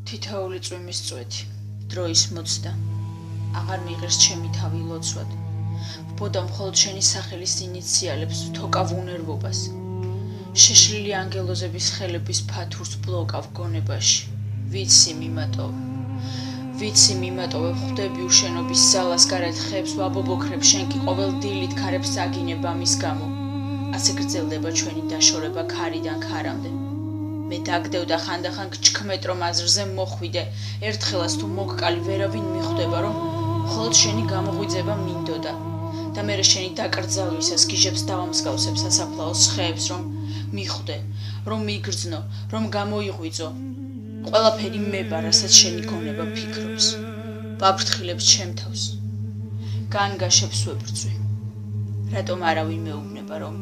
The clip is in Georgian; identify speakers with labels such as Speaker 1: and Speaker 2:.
Speaker 1: თითოეული წვიმის წვეთი, დროის მოცდა, აღარ მიიღებს ჩემი თავი ლოცვად. ვბოდა მხოლოდ შენი სახელის ინიციალებს, ვთოკავ უნერვობას. შეშლილი ანგელოზების ხელების ფათურს ბლოკავ გონებაში. ვიცი მიმატოვე ხვდები უშენობის ზალას გარეთ ხებს ვაბობოქრებ შენ კი ყოველ დილით ქარებს აგინებ ამის გამო. ასე გრძელდება ჩვენი დაშორება ქარიდან ქარამდე. მე დაგდევდა ხანდახან გჩქმეთ რომ აზრზე მოხვიდე, ერთხელაც თუ მოგკალი ვერავინ მიხვდება რომ მხოლოდ შენი გამოღვიძება მინდოდა და მერე შენი დაკრძალვისას გიჟებს დავამსგავსებ სასაფლაოს ხეებს რომ მიხვდე, რომ მიგრძნო, რომ გამოიღვიძო. ყველაფერი მევა, რასაც შენი გონება ფიქრობს. ვაფრთხილებს ჩემ თავს. განგაშებს ვებრძვი. რატომ არავინ მეუბნება რომ